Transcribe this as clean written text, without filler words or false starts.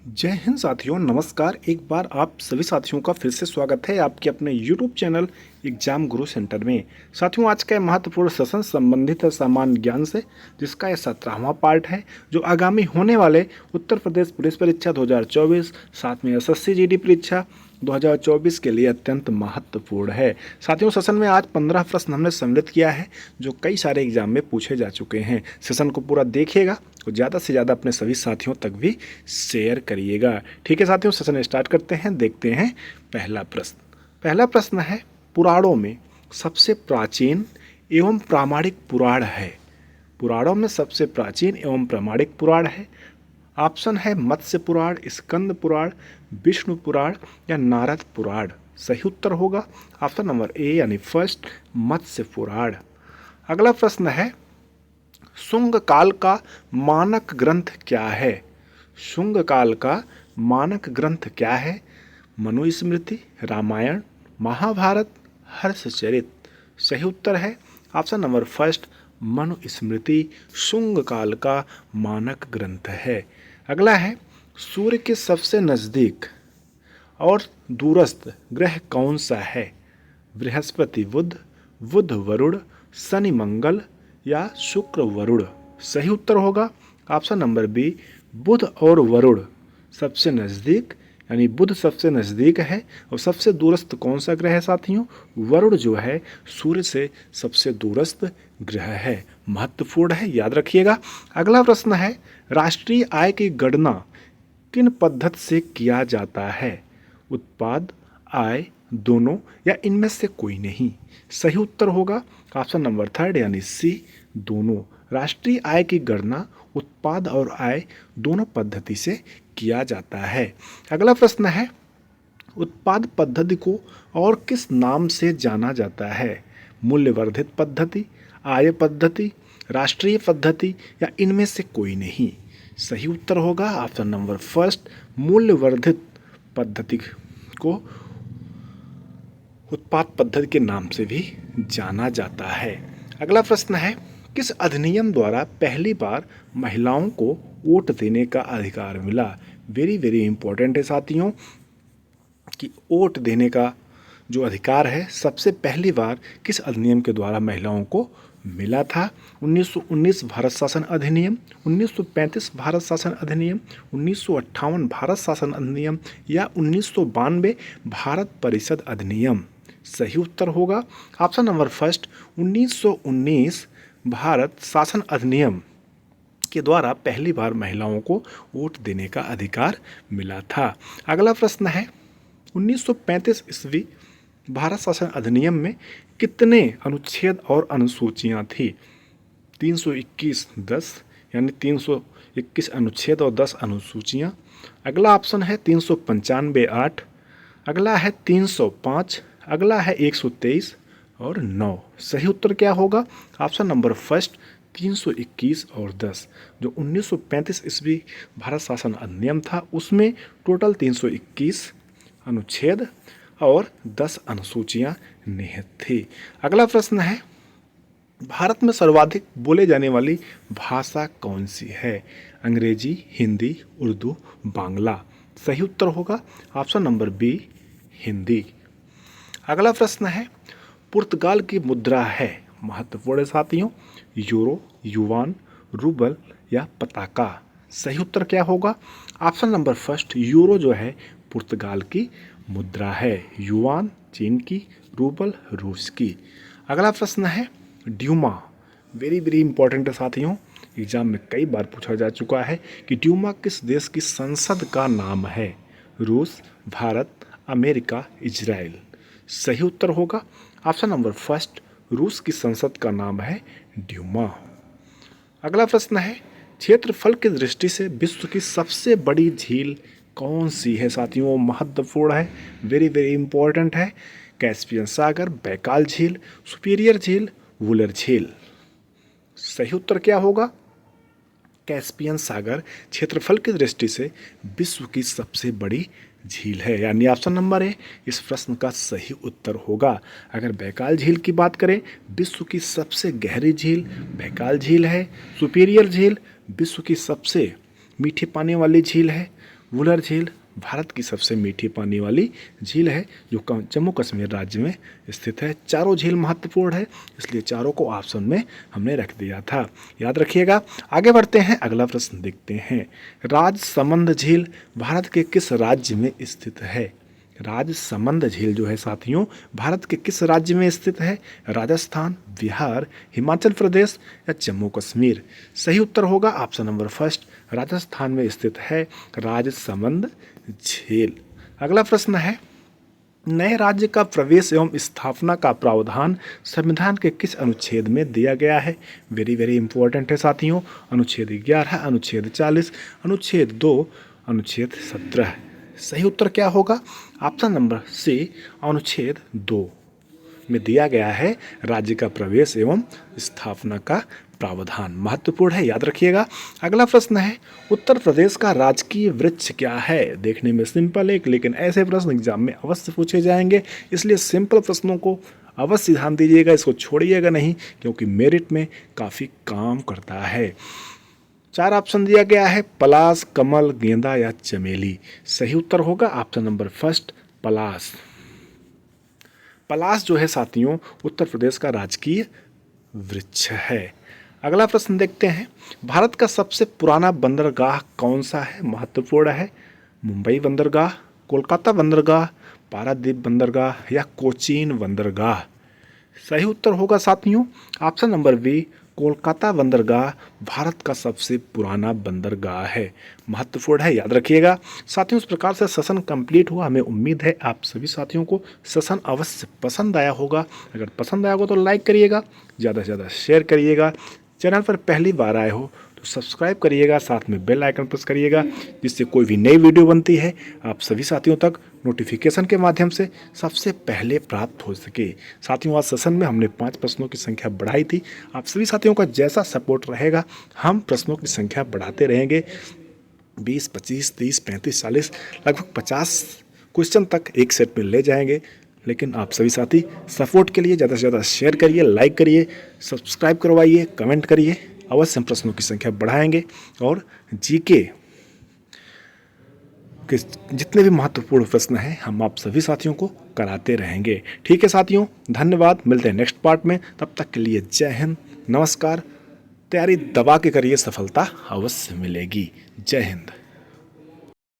जय हिंद साथियों, नमस्कार। एक बार आप सभी साथियों का फिर से स्वागत है आपके अपने YouTube चैनल एग्जाम गुरु सेंटर में। साथियों, आज का महत्वपूर्ण सेशन संबंधित है सामान्य ज्ञान से, जिसका यह 17वां पार्ट है, जो आगामी होने वाले उत्तर प्रदेश पुलिस परीक्षा 2024 साथ में एसएससी जीडी परीक्षा 2024 के लिए अत्यंत महत्वपूर्ण है। साथियों, सेशन में आज 15 प्रश्न हमने सम्मिलित किया है, जो कई सारे एग्जाम में पूछे जा चुके हैं। सेशन को पूरा देखिएगा और ज़्यादा से ज़्यादा अपने सभी साथियों तक भी शेयर करिएगा। ठीक है साथियों, सेशन स्टार्ट करते हैं। देखते हैं पहला प्रश्न है, पुराणों में सबसे प्राचीन एवं प्रामाणिक पुराण है। पुराणों में सबसे प्राचीन एवं प्रामाणिक पुराण है। ऑप्शन है मत्स्य पुराण, स्कंद पुराण, विष्णु पुराण या नारद पुराण। सही उत्तर होगा ऑप्शन नंबर ए यानी फर्स्ट, मत्स्य पुराण। अगला प्रश्न है, शुंग काल का मानक ग्रंथ क्या है। शुंग काल का मानक ग्रंथ क्या है। मनुस्मृति, रामायण, महाभारत, हर्षचरित। सही उत्तर है option number first, Manusmriti Shunga काल का मानक ग्रंथ है। अगला है, सूर्य के सबसे नज़दीक और दूरस्थ ग्रह कौन सा है। बृहस्पति बुध, बुध वरुण, शनि मंगल या शुक्र वरुण। सही उत्तर होगा ऑप्शन नंबर बी, बुध और वरुण सबसे नज़दीक, यानी बुध सबसे नज़दीक है। और सबसे दूरस्थ कौन सा ग्रह है साथियों, वरुण जो है सूर्य से सबसे दूरस्थ ग्रह है। महत्वपूर्ण है, याद रखिएगा। अगला प्रश्न है, राष्ट्रीय आय की गणना किन पद्धति से किया जाता है। उत्पाद, आय, दोनों या इनमें से कोई नहीं। सही उत्तर होगा ऑप्शन नंबर थर्ड यानी सी, दोनों। राष्ट्रीय आय की गणना उत्पाद और आय दोनों पद्धति से किया जाता है। अगला प्रश्न है, उत्पाद पद्धति को और किस नाम से जाना जाता है। मूल्यवर्धित पद्धति, आय पद्धति, राष्ट्रीय पद्धति या इनमें से कोई नहीं। सही उत्तर होगा ऑप्शन नंबर फर्स्ट, मूल्यवर्धित पद्धति को उत्पाद पद्धति के नाम से भी जाना जाता है। अगला प्रश्न है, किस अधिनियम द्वारा पहली बार महिलाओं को वोट देने का अधिकार मिला। वेरी वेरी इंपॉर्टेंट है साथियों कि वोट देने का जो अधिकार है सबसे पहली बार किस अधिनियम के द्वारा महिलाओं को मिला था। 1919 भारत शासन अधिनियम, 1935 भारत शासन अधिनियम, 1958 भारत शासन अधिनियम या 1992 भारत परिषद अधिनियम। सही उत्तर होगा ऑप्शन नंबर फर्स्ट, 1919 भारत शासन अधिनियम के द्वारा पहली बार महिलाओं को वोट देने का अधिकार मिला था। अगला प्रश्न है, 1935 ईस्वी भारत शासन अधिनियम में कितने अनुच्छेद और अनुसूचियां थी। 321-10 यानी 321 अनुच्छेद और 10 अनुसूचियां। अगला ऑप्शन है 395-8, अगला है 305, अगला है 123 और 9। सही उत्तर क्या होगा ऑप्शन नंबर फर्स्ट, 321 और 10। जो 1935 ईस्वी भारत शासन अधिनियम था उसमें टोटल 321 अनुच्छेद और 10 अनुसूचियां निहित थी। अगला प्रश्न है, भारत में सर्वाधिक बोले जाने वाली भाषा कौन सी है। अंग्रेजी, हिंदी, उर्दू, बांग्ला। सही उत्तर होगा ऑप्शन नंबर बी, हिंदी। अगला प्रश्न है, पुर्तगाल की मुद्रा है। महत्वपूर्ण साथियों, यूरो, युवान, रूबल या पताका। सही उत्तर क्या होगा ऑप्शन नंबर फर्स्ट, यूरो जो है पुर्तगाल की मुद्रा है। युवान चीन की, रूबल रूस की। अगला प्रश्न है, ड्यूमा। वेरी वेरी इंपॉर्टेंट है साथियों, एग्जाम में कई बार पूछा जा चुका है कि ड्यूमा किस देश की संसद का नाम है। रूस, भारत, अमेरिका, इजराइल। सही उत्तर होगा ऑप्शन नंबर फर्स्ट, रूस की संसद का नाम है ड्यूमा। अगला प्रश्न है, क्षेत्रफल की दृष्टि से विश्व की सबसे बड़ी झील कौन सी है साथियों। महत्वपूर्ण है, वेरी वेरी इंपॉर्टेंट है। कैस्पियन सागर, बैकाल झील, सुपीरियर झील, वुलर झील। सही उत्तर क्या होगा, कैस्पियन सागर क्षेत्रफल की दृष्टि से विश्व की सबसे बड़ी झील है, यानी ऑप्शन नंबर ए इस प्रश्न का सही उत्तर होगा। अगर बैकाल झील की बात करें, विश्व की सबसे गहरी झील बैकाल झील है। सुपीरियर झील विश्व की सबसे मीठे पानी वाली झील है। वुलर झील भारत की सबसे मीठी पानी वाली झील है जो जम्मू कश्मीर राज्य में स्थित है। चारों झील महत्वपूर्ण है, इसलिए चारों को ऑप्शन में हमने रख दिया था, याद रखिएगा। आगे बढ़ते हैं, अगला प्रश्न देखते हैं। राजसमंद झील भारत के किस राज्य में स्थित है? राजसमंद झील जो है साथियों भारत के किस राज्य में स्थित है? राजस्थान, बिहार, हिमाचल प्रदेश या जम्मू कश्मीर? सही उत्तर होगा ऑप्शन नंबर फर्स्ट, राजस्थान में स्थित है राजसमंद झील। अगला प्रश्न है, नए राज्य का प्रवेश एवं स्थापना का प्रावधान संविधान के किस अनुच्छेद में दिया गया है? वेरी वेरी इंपॉर्टेंट है साथियों। अनुच्छेद 11, अनुच्छेद 40, अनुच्छेद 2, अनुच्छेद 17। सही उत्तर क्या होगा? ऑप्शन नंबर सी, अनुच्छेद 2 में दिया गया है राज्य का प्रवेश एवं स्थापना का प्रावधान। महत्वपूर्ण है, याद रखिएगा। अगला प्रश्न है, उत्तर प्रदेश का राजकीय वृक्ष क्या है? देखने में सिंपल है, लेकिन ऐसे प्रश्न एग्जाम में अवश्य पूछे जाएंगे, इसलिए सिंपल प्रश्नों को अवश्य ध्यान दीजिएगा, इसको छोड़िएगा नहीं, क्योंकि मेरिट में काफ़ी काम करता है। 4 ऑप्शन दिया गया है, पलाश, कमल, गेंदा या चमेली। सही उत्तर होगा ऑप्शन नंबर फर्स्ट, पलाश। पलाश जो है साथियों उत्तर प्रदेश का राजकीय वृक्ष है। अगला प्रश्न देखते हैं, भारत का सबसे पुराना बंदरगाह कौन सा है? महत्वपूर्ण है, मुंबई बंदरगाह, कोलकाता बंदरगाह, पारादीप बंदरगाह या कोचीन बंदरगाह? सही उत्तर होगा साथियों ऑप्शन नंबर बी, कोलकाता बंदरगाह भारत का सबसे पुराना बंदरगाह है। महत्वपूर्ण है, याद रखिएगा। साथियों इस प्रकार से सेशन कंप्लीट हुआ। हमें उम्मीद है आप सभी साथियों को सेशन अवश्य पसंद आया होगा। अगर पसंद आया होगा तो लाइक करिएगा, ज़्यादा से ज़्यादा शेयर करिएगा। चैनल पर पहली बार आए हो तो सब्सक्राइब करिएगा, साथ में बेल आइकन प्रेस करिएगा, जिससे कोई भी नई वीडियो बनती है आप सभी साथियों तक नोटिफिकेशन के माध्यम से सबसे पहले प्राप्त हो सके। साथियों आज सेशन में हमने 5 प्रश्नों की संख्या बढ़ाई थी। आप सभी साथियों का जैसा सपोर्ट रहेगा हम प्रश्नों की संख्या बढ़ाते रहेंगे। 20, 25, 30, 35, 40 लगभग 50 क्वेश्चन तक एक सेट में ले जाएंगे। लेकिन आप सभी साथी सपोर्ट के लिए ज़्यादा से ज़्यादा शेयर करिए, लाइक करिए, सब्सक्राइब करवाइए, कमेंट करिए। अवश्य हम प्रश्नों की संख्या बढ़ाएंगे और जीके के जितने भी महत्वपूर्ण प्रश्न हैं हम आप सभी साथियों को कराते रहेंगे। ठीक है साथियों, धन्यवाद। मिलते हैं नेक्स्ट पार्ट में, तब तक के लिए जय हिंद, नमस्कार। तैयारी दबा के करिए, सफलता अवश्य मिलेगी। जय हिंद।